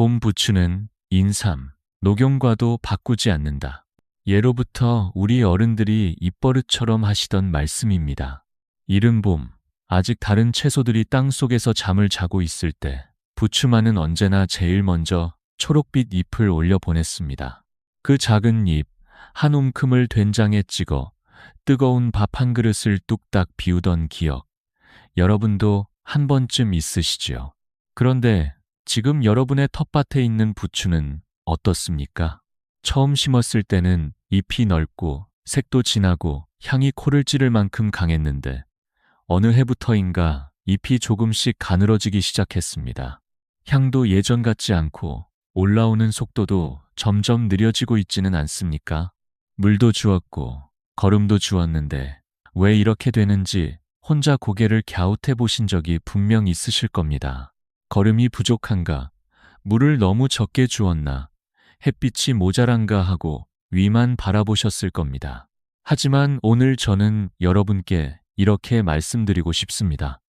봄 부추는 인삼, 녹용과도 바꾸지 않는다. 예로부터 우리 어른들이 입버릇처럼 하시던 말씀입니다. 이른 봄, 아직 다른 채소들이 땅속에서 잠을 자고 있을 때 부추만은 언제나 제일 먼저 초록빛 잎을 올려보냈습니다. 그 작은 잎, 한 움큼을 된장에 찍어 뜨거운 밥 한 그릇을 뚝딱 비우던 기억, 여러분도 한 번쯤 있으시지요? 그런데 지금 여러분의 텃밭에 있는 부추는 어떻습니까? 처음 심었을 때는 잎이 넓고 색도 진하고 향이 코를 찌를 만큼 강했는데 어느 해부터인가 잎이 조금씩 가늘어지기 시작했습니다. 향도 예전 같지 않고 올라오는 속도도 점점 느려지고 있지는 않습니까? 물도 주었고 거름도 주었는데 왜 이렇게 되는지 혼자 고개를 갸웃해 보신 적이 분명 있으실 겁니다. 거름이 부족한가? 물을 너무 적게 주었나? 햇빛이 모자란가 하고 위만 바라보셨을 겁니다. 하지만 오늘 저는 여러분께 이렇게 말씀드리고 싶습니다.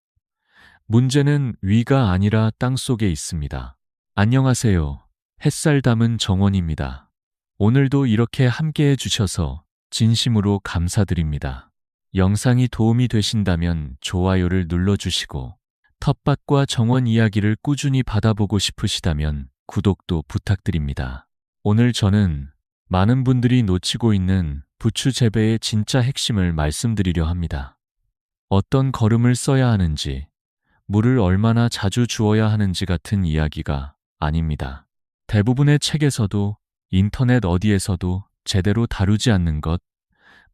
문제는 위가 아니라 땅 속에 있습니다. 안녕하세요. 햇살 담은 정원입니다. 오늘도 이렇게 함께해 주셔서 진심으로 감사드립니다. 영상이 도움이 되신다면 좋아요를 눌러주시고 텃밭과 정원 이야기를 꾸준히 받아보고 싶으시다면 구독도 부탁드립니다. 오늘 저는 많은 분들이 놓치고 있는 부추 재배의 진짜 핵심을 말씀드리려 합니다. 어떤 거름을 써야 하는지, 물을 얼마나 자주 주어야 하는지 같은 이야기가 아닙니다. 대부분의 책에서도 인터넷 어디에서도 제대로 다루지 않는 것,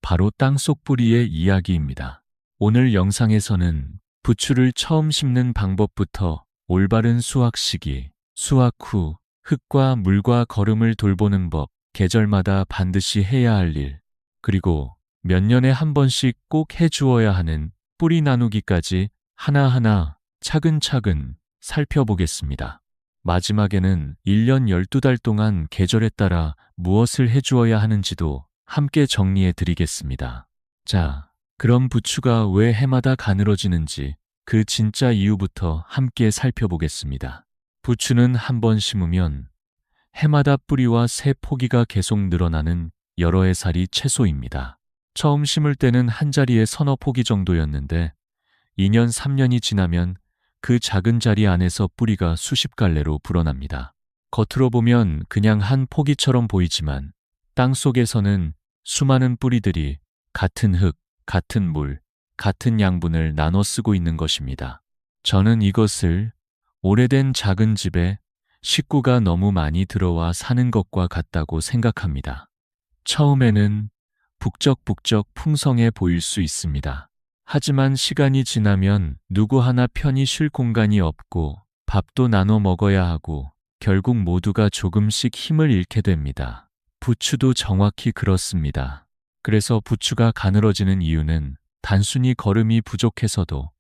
바로 땅속 뿌리의 이야기입니다. 오늘 영상에서는 부추를 처음 심는 방법부터 올바른 수확 시기, 수확 후 흙과 물과 거름을 돌보는 법, 계절마다 반드시 해야 할 일, 그리고 몇 년에 한 번씩 꼭 해주어야 하는 뿌리 나누기까지 하나하나 차근차근 살펴보겠습니다. 마지막에는 1년 12달 동안 계절에 따라 무엇을 해주어야 하는지도 함께 정리해 드리겠습니다. 자, 그럼 부추가 왜 해마다 가늘어지는지 그 진짜 이유부터 함께 살펴보겠습니다. 부추는 한 번 심으면 해마다 뿌리와 새 포기가 계속 늘어나는 여러 해 살이 채소입니다. 처음 심을 때는 한 자리에 서너 포기 정도였는데 2년, 3년이 지나면 그 작은 자리 안에서 뿌리가 수십 갈래로 불어납니다. 겉으로 보면 그냥 한 포기처럼 보이지만 땅 속에서는 수많은 뿌리들이 같은 흙, 같은 물, 같은 양분을 나눠 쓰고 있는 것입니다. 저는 이것을 오래된 작은 집에 식구가 너무 많이 들어와 사는 것과 같다고 생각합니다. 처음에는 북적북적 풍성해 보일 수 있습니다. 하지만 시간이 지나면 누구 하나 편히 쉴 공간이 없고 밥도 나눠 먹어야 하고 결국 모두가 조금씩 힘을 잃게 됩니다. 부추도 정확히 그렇습니다. 그래서 부추가 가늘어지는 이유는 단순히 거름이 부족해서도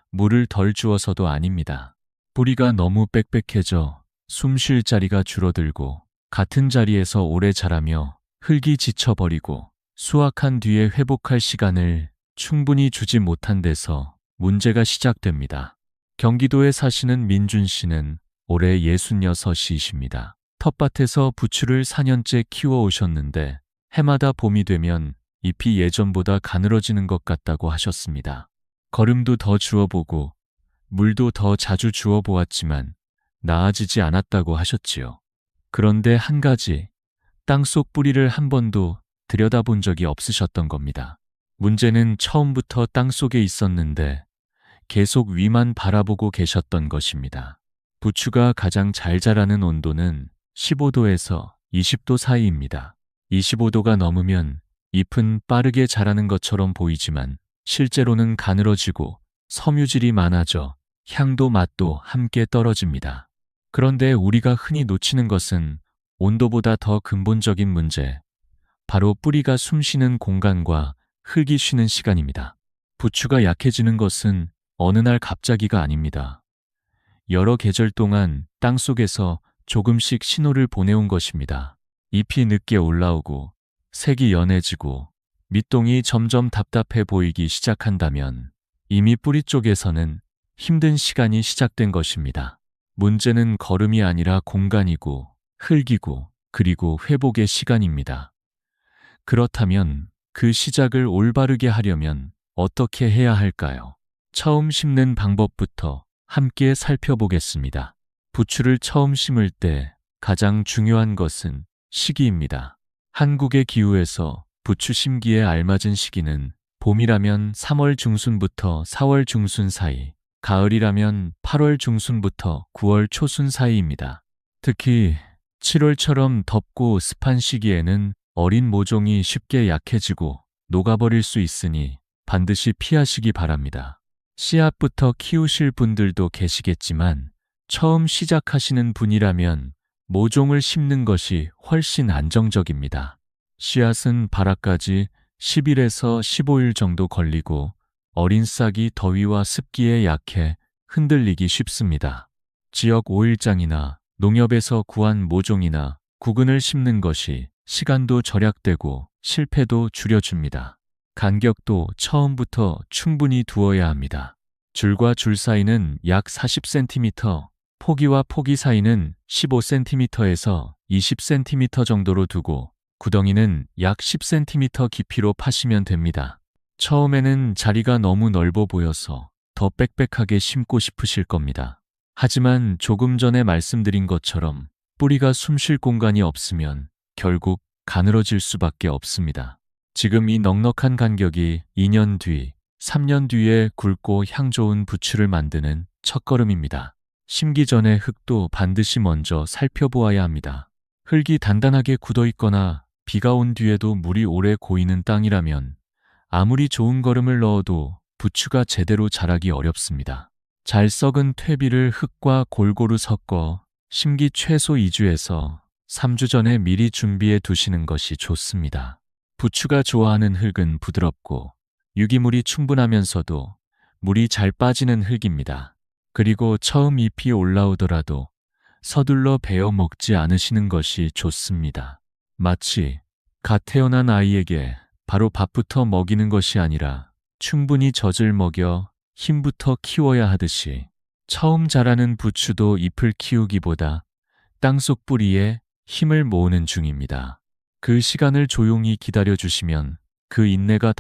물을 덜 주어서도 아닙니다. 뿌리가 너무 빽빽해져 숨 쉴 자리가 줄어들고 같은 자리에서 오래 자라며 흙이 지쳐버리고 수확한 뒤에 회복할 시간을 충분히 주지 못한 데서 문제가 시작됩니다. 경기도에 사시는 민준 씨는 올해 66이십니다. 텃밭에서 부추를 4년째 키워오셨는데 해마다 봄이 되면 잎이 예전보다 가늘어지는 것 같다고 하셨습니다. 거름도 더 주어보고 물도 더 자주 주어보았지만 나아지지 않았다고 하셨지요. 그런데 한 가지, 땅속 뿌리를 한 번도 들여다본 적이 없으셨던 겁니다. 문제는 처음부터 땅속에 있었는데 계속 위만 바라보고 계셨던 것입니다. 부추가 가장 잘 자라는 온도는 15도에서 20도 사이입니다. 25도가 넘으면 잎은 빠르게 자라는 것처럼 보이지만 실제로는 가늘어지고 섬유질이 많아져 향도 맛도 함께 떨어집니다. 그런데 우리가 흔히 놓치는 것은 온도보다 더 근본적인 문제, 바로 뿌리가 숨쉬는 공간과 흙이 쉬는 시간입니다. 부추가 약해지는 것은 어느 날 갑자기가 아닙니다. 여러 계절 동안 땅속에서 조금씩 신호를 보내온 것입니다. 잎이 늦게 올라오고 색이 연해지고 밑동이 점점 답답해 보이기 시작한다면 이미 뿌리 쪽에서는 힘든 시간이 시작된 것입니다. 문제는 걸음이 아니라 공간이고 흙이고 그리고 회복의 시간입니다. 그렇다면 그 시작을 올바르게 하려면 어떻게 해야 할까요? 처음 심는 방법부터 함께 살펴보겠습니다. 부추를 처음 심을 때 가장 중요한 것은 시기입니다. 한국의 기후에서 부추 심기에 알맞은 시기는 봄이라면 3월 중순부터 4월 중순 사이, 가을이라면 8월 중순부터 9월 초순 사이입니다. 특히 7월처럼 덥고 습한 시기에는 어린 모종이 쉽게 약해지고 녹아버릴 수 있으니 반드시 피하시기 바랍니다. 씨앗부터 키우실 분들도 계시겠지만 처음 시작하시는 분이라면 모종을 심는 것이 훨씬 안정적입니다. 씨앗은 발화까지 10일에서 15일 정도 걸리고 어린 싹이 더위와 습기에 약해 흔들리기 쉽습니다. 지역 오일장이나 농협에서 구한 모종이나 구근을 심는 것이 시간도 절약되고 실패도 줄여줍니다. 간격도 처음부터 충분히 두어야 합니다. 줄과 줄 사이는 약 40cm, 포기와 포기 사이는 15cm에서 20cm 정도로 두고 구덩이는 약 10cm 깊이로 파시면 됩니다. 처음에는 자리가 너무 넓어 보여서 더 빽빽하게 심고 싶으실 겁니다. 하지만 조금 전에 말씀드린 것처럼 뿌리가 숨쉴 공간이 없으면 결국 가늘어질 수밖에 없습니다. 지금 이 넉넉한 간격이 2년 뒤, 3년 뒤에 굵고 향 좋은 부추를 만드는 첫걸음입니다. 심기 전에 흙도 반드시 먼저 살펴보아야 합니다. 흙이 단단하게 굳어 있거나 비가 온 뒤에도 물이 오래 고이는 땅이라면 아무리 좋은 거름을 넣어도 부추가 제대로 자라기 어렵습니다. 잘 썩은 퇴비를 흙과 골고루 섞어 심기 최소 2주에서 3주 전에 미리 준비해 두시는 것이 좋습니다. 부추가 좋아하는 흙은 부드럽고 유기물이 충분하면서도 물이 잘 빠지는 흙입니다. 그리고 처음 잎이 올라오더라도 서둘러 베어 먹지 않으시는 것이 좋습니다. 마치 갓 태어난 아이에게 바로 밥부터 먹이는 것이 아니라 충분히 젖을 먹여 힘부터 키워야 하듯이 처음 자라는 부추도 잎을 키우기보다 땅속 뿌리에 힘을 모으는 중입니다. 그 시간을 조용히 기다려 주시면 그 인내가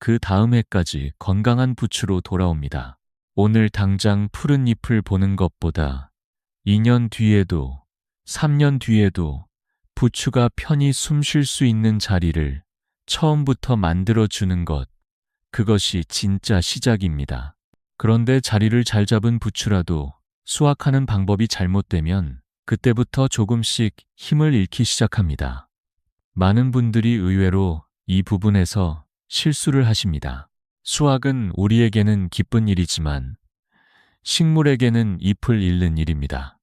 그 다음 해까지 건강한 부추로 돌아옵니다. 오늘 당장 푸른 잎을 보는 것보다 2년 뒤에도 3년 뒤에도 부추가 편히 숨 쉴 수 있는 자리를 처음부터 만들어 주는 것, 그것이 진짜 시작입니다. 그런데 자리를 잘 잡은 부추라도 수확하는 방법이 잘못되면 그때부터 조금씩 힘을 잃기 시작합니다. 많은 분들이 의외로 이 부분에서 실수를 하십니다. 수확은 우리에게는 기쁜 일이지만 식물에게는 잎을 잃는 일입니다.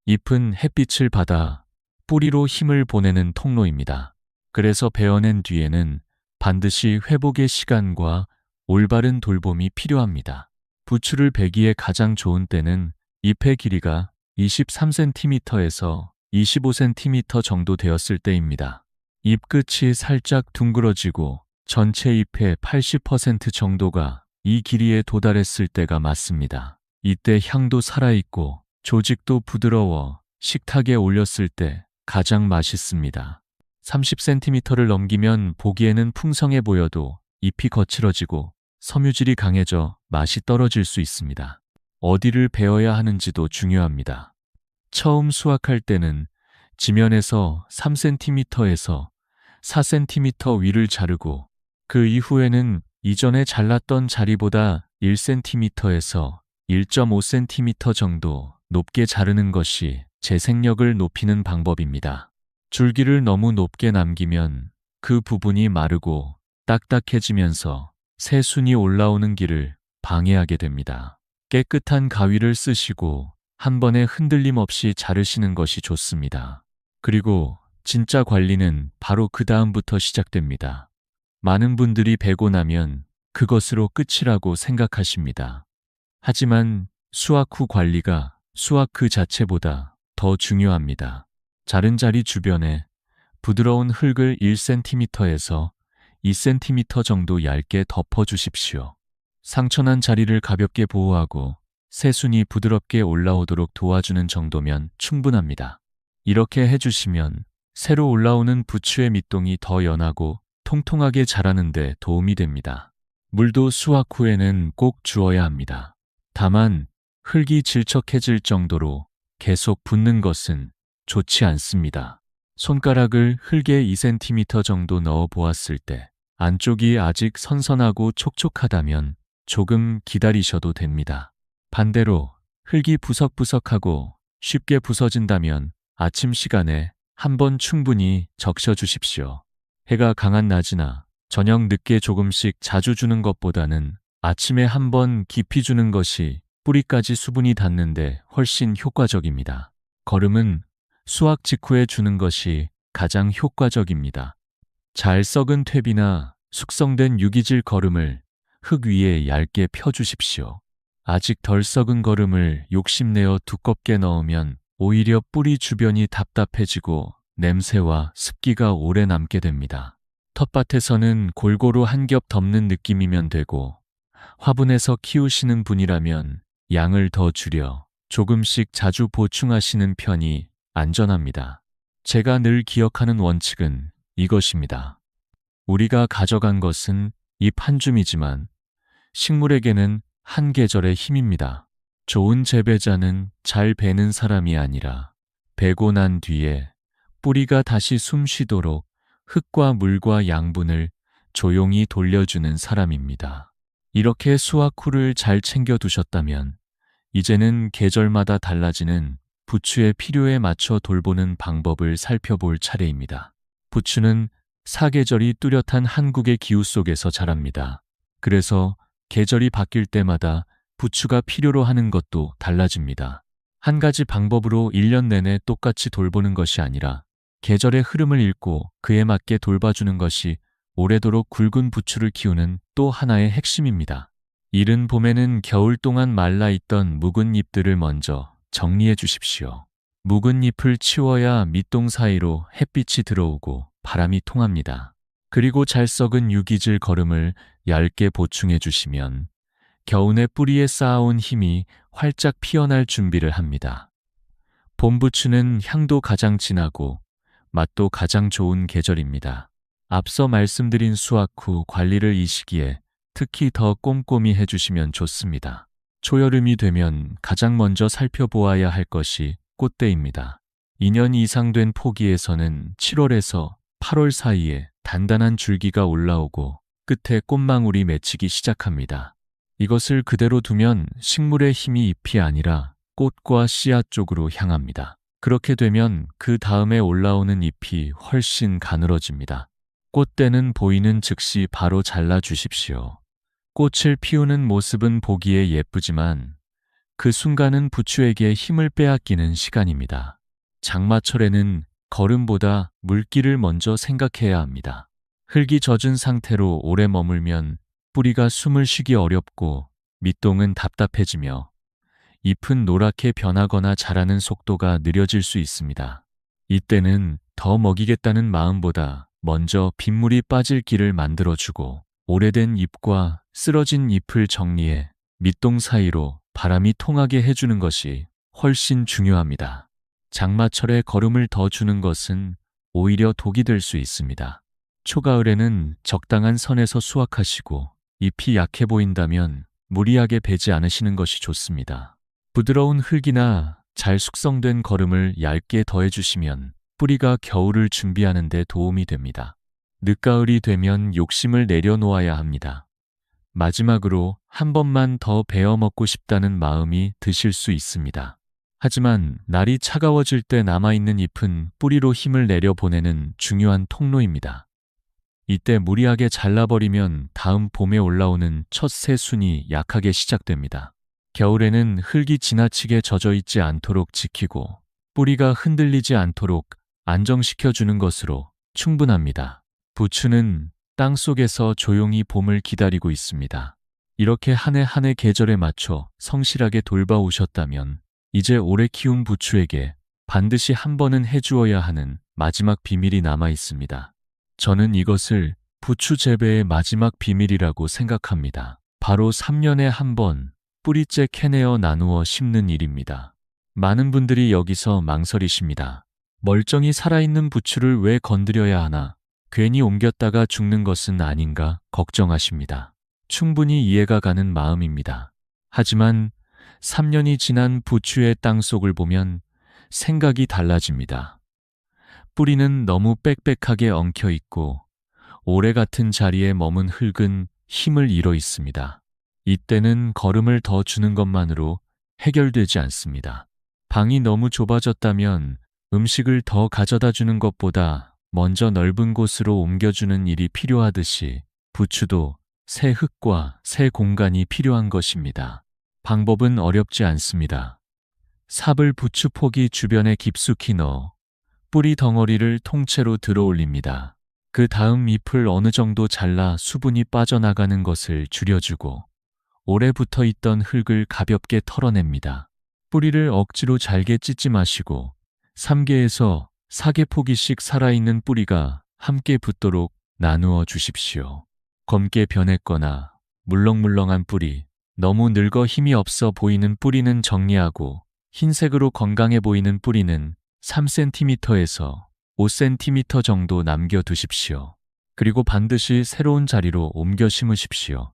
잎은 햇빛을 받아 뿌리로 힘을 보내는 통로입니다. 그래서 베어낸 뒤에는 반드시 회복의 시간과 올바른 돌봄이 필요합니다. 부추를 베기에 가장 좋은 때는 잎의 길이가 23cm에서 25cm 정도 되었을 때입니다. 잎 끝이 살짝 둥그러지고 전체 잎의 80% 정도가 이 길이에 도달했을 때가 맞습니다. 이때 향도 살아있고 조직도 부드러워 식탁에 올렸을 때 가장 맛있습니다. 30cm를 넘기면 보기에는 풍성해 보여도 잎이 거칠어지고 섬유질이 강해져 맛이 떨어질 수 있습니다. 어디를 베어야 하는지도 중요합니다. 처음 수확할 때는 지면에서 3cm에서 4cm 위를 자르고 그 이후에는 이전에 잘랐던 자리보다 1cm에서 1.5cm 정도 높게 자르는 것이 재생력을 높이는 방법입니다. 줄기를 너무 높게 남기면 그 부분이 마르고 딱딱해지면서 새순이 올라오는 길을 방해하게 됩니다. 깨끗한 가위를 쓰시고 한 번에 흔들림 없이 자르시는 것이 좋습니다. 그리고 진짜 관리는 바로 그 다음부터 시작됩니다. 많은 분들이 베고 나면 그것으로 끝이라고 생각하십니다. 하지만 수확 후 관리가 수확 그 자체보다 더 중요합니다. 자른 자리 주변에 부드러운 흙을 1cm에서 2cm 정도 얇게 덮어주십시오. 상처난 자리를 가볍게 보호하고 새순이 부드럽게 올라오도록 도와주는 정도면 충분합니다. 이렇게 해주시면 새로 올라오는 부추의 밑동이 더 연하고 통통하게 자라는 데 도움이 됩니다. 물도 수확 후에는 꼭 주어야 합니다. 다만 흙이 질척해질 정도로 계속 붓는 것은 좋지 않습니다. 손가락을 흙에 2cm 정도 넣어 보았을 때 안쪽이 아직 선선하고 촉촉하다면 조금 기다리셔도 됩니다. 반대로 흙이 부석부석하고 쉽게 부서진다면 아침 시간에 한번 충분히 적셔 주십시오. 해가 강한 낮이나 저녁 늦게 조금씩 자주 주는 것보다는 아침에 한번 깊이 주는 것이 뿌리까지 수분이 닿는데 훨씬 효과적입니다. 거름은 수확 직후에 주는 것이 가장 효과적입니다. 잘 썩은 퇴비나 숙성된 유기질 거름을 흙 위에 얇게 펴주십시오. 아직 덜 썩은 거름을 욕심내어 두껍게 넣으면 오히려 뿌리 주변이 답답해지고 냄새와 습기가 오래 남게 됩니다. 텃밭에서는 골고루 한 겹 덮는 느낌이면 되고, 화분에서 키우시는 분이라면 양을 더 줄여 조금씩 자주 보충하시는 편이 안전합니다. 제가 늘 기억하는 원칙은 이것입니다. 우리가 가져간 것은 잎 한 줌이지만 식물에게는 한 계절의 힘입니다. 좋은 재배자는 잘 베는 사람이 아니라 베고 난 뒤에 뿌리가 다시 숨 쉬도록 흙과 물과 양분을 조용히 돌려주는 사람입니다. 이렇게 수확 후를 잘 챙겨두셨다면 이제는 계절마다 달라지는 부추의 필요에 맞춰 돌보는 방법을 살펴볼 차례입니다. 부추는 사계절이 뚜렷한 한국의 기후 속에서 자랍니다. 그래서 계절이 바뀔 때마다 부추가 필요로 하는 것도 달라집니다. 한 가지 방법으로 1년 내내 똑같이 돌보는 것이 아니라 계절의 흐름을 읽고 그에 맞게 돌봐주는 것이 오래도록 굵은 부추를 키우는 또 하나의 핵심입니다. 이른 봄에는 겨울 동안 말라있던 묵은 잎들을 먼저 정리해 주십시오. 묵은 잎을 치워야 밑동 사이로 햇빛이 들어오고 바람이 통합니다. 그리고 잘 썩은 유기질 거름을 얇게 보충해 주시면 겨우내 뿌리에 쌓아온 힘이 활짝 피어날 준비를 합니다. 봄 부추는 향도 가장 진하고 맛도 가장 좋은 계절입니다. 앞서 말씀드린 수확 후 관리를 이 시기에 특히 더 꼼꼼히 해주시면 좋습니다. 초여름이 되면 가장 먼저 살펴보아야 할 것이 꽃대입니다. 2년 이상 된 포기에서는 7월에서 8월 사이에 단단한 줄기가 올라오고 끝에 꽃망울이 맺히기 시작합니다. 이것을 그대로 두면 식물의 힘이 잎이 아니라 꽃과 씨앗 쪽으로 향합니다. 그렇게 되면 그 다음에 올라오는 잎이 훨씬 가늘어집니다. 꽃대는 보이는 즉시 바로 잘라 주십시오. 꽃을 피우는 모습은 보기에 예쁘지만 그 순간은 부추에게 힘을 빼앗기는 시간입니다. 장마철에는 거름보다 물기를 먼저 생각해야 합니다. 흙이 젖은 상태로 오래 머물면 뿌리가 숨을 쉬기 어렵고 밑동은 답답해지며 잎은 노랗게 변하거나 자라는 속도가 느려질 수 있습니다. 이때는 더 먹이겠다는 마음보다 먼저 빗물이 빠질 길을 만들어주고 오래된 잎과 쓰러진 잎을 정리해 밑동 사이로 바람이 통하게 해주는 것이 훨씬 중요합니다. 장마철에 거름을 더 주는 것은 오히려 독이 될 수 있습니다. 초가을에는 적당한 선에서 수확하시고 잎이 약해 보인다면 무리하게 베지 않으시는 것이 좋습니다. 부드러운 흙이나 잘 숙성된 거름을 얇게 더해주시면 뿌리가 겨울을 준비하는 데 도움이 됩니다. 늦가을이 되면 욕심을 내려놓아야 합니다. 마지막으로 한 번만 더 베어 먹고 싶다는 마음이 드실 수 있습니다. 하지만 날이 차가워질 때 남아있는 잎은 뿌리로 힘을 내려보내는 중요한 통로입니다. 이때 무리하게 잘라버리면 다음 봄에 올라오는 첫 새순이 약하게 시작됩니다. 겨울에는 흙이 지나치게 젖어있지 않도록 지키고 뿌리가 흔들리지 않도록 안정시켜주는 것으로 충분합니다. 부추는 땅 속에서 조용히 봄을 기다리고 있습니다. 이렇게 한 해 한 해 계절에 맞춰 성실하게 돌봐오셨다면 이제 오래 키운 부추에게 반드시 한 번은 해주어야 하는 마지막 비밀이 남아 있습니다. 저는 이것을 부추 재배의 마지막 비밀이라고 생각합니다. 바로 3년에 한 번 뿌리째 캐내어 나누어 심는 일입니다. 많은 분들이 여기서 망설이십니다. 멀쩡히 살아있는 부추를 왜 건드려야 하나? 괜히 옮겼다가 죽는 것은 아닌가 걱정하십니다. 충분히 이해가 가는 마음입니다. 하지만 3년이 지난 부추의 땅속을 보면 생각이 달라집니다. 뿌리는 너무 빽빽하게 엉켜 있고 오래 같은 자리에 머문 흙은 힘을 잃어 있습니다. 이때는 걸음을 더 주는 것만으로 해결되지 않습니다. 방이 너무 좁아졌다면 음식을 더 가져다 주는 것보다 먼저 넓은 곳으로 옮겨주는 일이 필요하듯이 부추도 새 흙과 새 공간이 필요한 것입니다. 방법은 어렵지 않습니다. 삽을 부추 포기 주변에 깊숙이 넣어 뿌리 덩어리를 통째로 들어 올립니다. 그 다음 잎을 어느 정도 잘라 수분이 빠져나가는 것을 줄여주고 오래 붙어 있던 흙을 가볍게 털어냅니다. 뿌리를 억지로 잘게 찢지 마시고 3개에서 4개 포기씩 살아있는 뿌리가 함께 붙도록 나누어 주십시오. 검게 변했거나 물렁물렁한 뿌리, 너무 늙어 힘이 없어 보이는 뿌리는 정리하고 흰색으로 건강해 보이는 뿌리는 3cm에서 5cm 정도 남겨두십시오. 그리고 반드시 새로운 자리로 옮겨 심으십시오.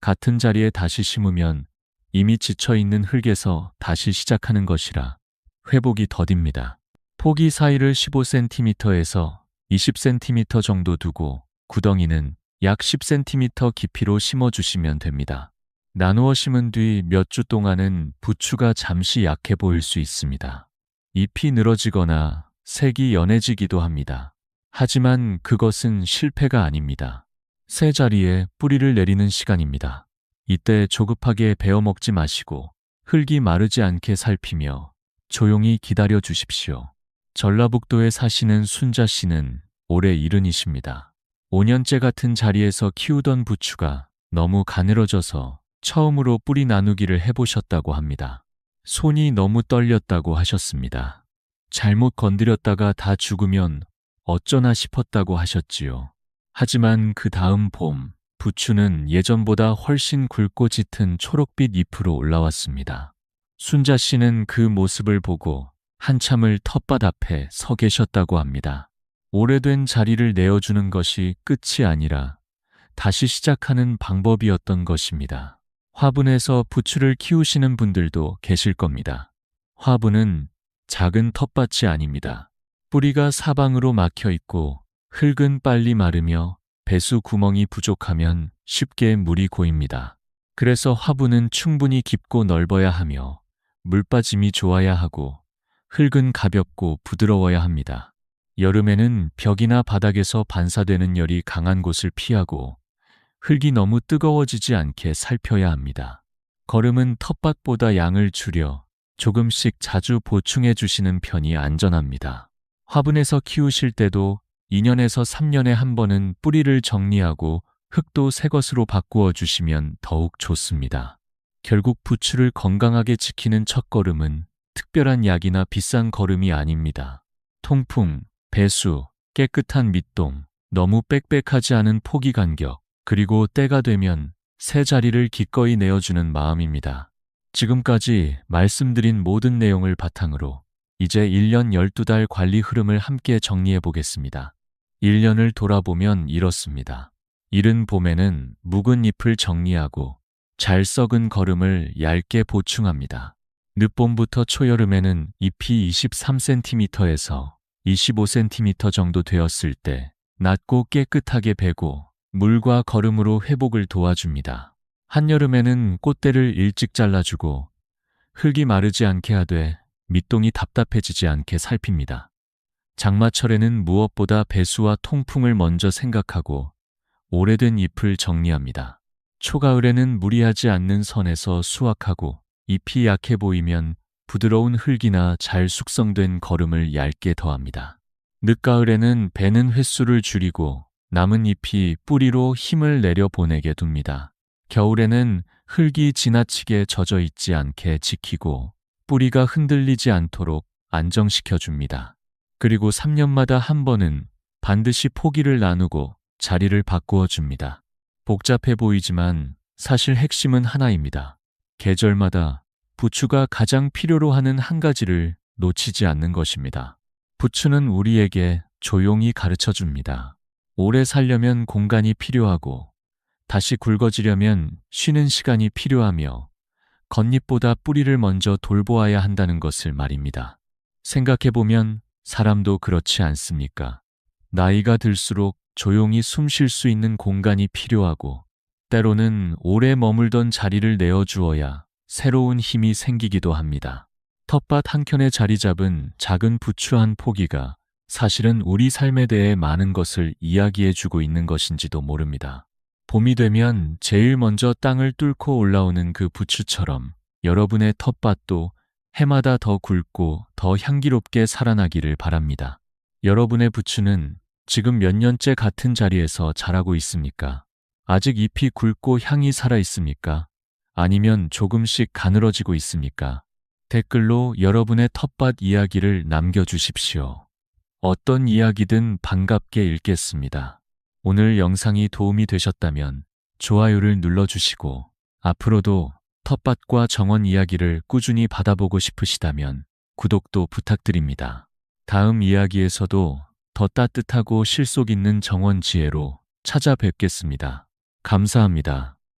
같은 자리에 다시 심으면 이미 지쳐있는 흙에서 다시 시작하는 것이라 회복이 더딥니다. 포기 사이를 15cm에서 20cm 정도 두고 구덩이는 약 10cm 깊이로 심어주시면 됩니다. 나누어 심은 뒤 몇 주 동안은 부추가 잠시 약해 보일 수 있습니다. 잎이 늘어지거나 색이 연해지기도 합니다. 하지만 그것은 실패가 아닙니다. 새 자리에 뿌리를 내리는 시간입니다. 이때 조급하게 베어 먹지 마시고 흙이 마르지 않게 살피며 조용히 기다려 주십시오. 전라북도에 사시는 순자 씨는 올해 70이십니다. 5년째 같은 자리에서 키우던 부추가 너무 가늘어져서 처음으로 뿌리 나누기를 해보셨다고 합니다. 손이 너무 떨렸다고 하셨습니다. 잘못 건드렸다가 다 죽으면 어쩌나 싶었다고 하셨지요. 하지만 그 다음 봄, 부추는 예전보다 훨씬 굵고 짙은 초록빛 잎으로 올라왔습니다. 순자 씨는 그 모습을 보고 한참을 텃밭 앞에 서 계셨다고 합니다. 오래된 자리를 내어주는 것이 끝이 아니라 다시 시작하는 방법이었던 것입니다. 화분에서 부추를 키우시는 분들도 계실 겁니다. 화분은 작은 텃밭이 아닙니다. 뿌리가 사방으로 막혀 있고 흙은 빨리 마르며 배수 구멍이 부족하면 쉽게 물이 고입니다. 그래서 화분은 충분히 깊고 넓어야 하며 물빠짐이 좋아야 하고 흙은 가볍고 부드러워야 합니다. 여름에는 벽이나 바닥에서 반사되는 열이 강한 곳을 피하고 흙이 너무 뜨거워지지 않게 살펴야 합니다. 거름은 텃밭보다 양을 줄여 조금씩 자주 보충해 주시는 편이 안전합니다. 화분에서 키우실 때도 2년에서 3년에 한 번은 뿌리를 정리하고 흙도 새 것으로 바꾸어 주시면 더욱 좋습니다. 결국 부추를 건강하게 지키는 첫걸음은 특별한 약이나 비싼 거름이 아닙니다. 통풍, 배수, 깨끗한 밑동, 너무 빽빽하지 않은 포기 간격, 그리고 때가 되면 새 자리를 기꺼이 내어주는 마음입니다. 지금까지 말씀드린 모든 내용을 바탕으로 이제 1년 12달 관리 흐름을 함께 정리해 보겠습니다. 1년을 돌아보면 이렇습니다. 이른 봄에는 묵은 잎을 정리하고 잘 썩은 거름을 얇게 보충합니다. 늦봄부터 초여름에는 잎이 23cm에서 25cm 정도 되었을 때 낮고 깨끗하게 베고 물과 거름으로 회복을 도와줍니다. 한여름에는 꽃대를 일찍 잘라주고 흙이 마르지 않게 하되 밑동이 답답해지지 않게 살핍니다. 장마철에는 무엇보다 배수와 통풍을 먼저 생각하고 오래된 잎을 정리합니다. 초가을에는 무리하지 않는 선에서 수확하고 잎이 약해 보이면 부드러운 흙이나 잘 숙성된 거름을 얇게 더합니다. 늦가을에는 베는 횟수를 줄이고 남은 잎이 뿌리로 힘을 내려 보내게 둡니다. 겨울에는 흙이 지나치게 젖어 있지 않게 지키고 뿌리가 흔들리지 않도록 안정시켜 줍니다. 그리고 3년마다 한 번은 반드시 포기를 나누고 자리를 바꾸어 줍니다. 복잡해 보이지만 사실 핵심은 하나입니다. 계절마다 부추가 가장 필요로 하는 한 가지를 놓치지 않는 것입니다. 부추는 우리에게 조용히 가르쳐 줍니다. 오래 살려면 공간이 필요하고 다시 굵어지려면 쉬는 시간이 필요하며 겉잎보다 뿌리를 먼저 돌보아야 한다는 것을 말입니다. 생각해보면 사람도 그렇지 않습니까? 나이가 들수록 조용히 숨 쉴 수 있는 공간이 필요하고 때로는 오래 머물던 자리를 내어주어야 새로운 힘이 생기기도 합니다. 텃밭 한켠에 자리 잡은 작은 부추 한 포기가 사실은 우리 삶에 대해 많은 것을 이야기해주고 있는 것인지도 모릅니다. 봄이 되면 제일 먼저 땅을 뚫고 올라오는 그 부추처럼 여러분의 텃밭도 해마다 더 굵고 더 향기롭게 살아나기를 바랍니다. 여러분의 부추는 지금 몇 년째 같은 자리에서 자라고 있습니까? 아직 잎이 굵고 향이 살아 있습니까? 아니면 조금씩 가늘어지고 있습니까? 댓글로 여러분의 텃밭 이야기를 남겨주십시오. 어떤 이야기든 반갑게 읽겠습니다. 오늘 영상이 도움이 되셨다면 좋아요를 눌러주시고 앞으로도 텃밭과 정원 이야기를 꾸준히 받아보고 싶으시다면 구독도 부탁드립니다. 다음 이야기에서도 더 따뜻하고 실속 있는 정원 지혜로 찾아뵙겠습니다. 감사합니다.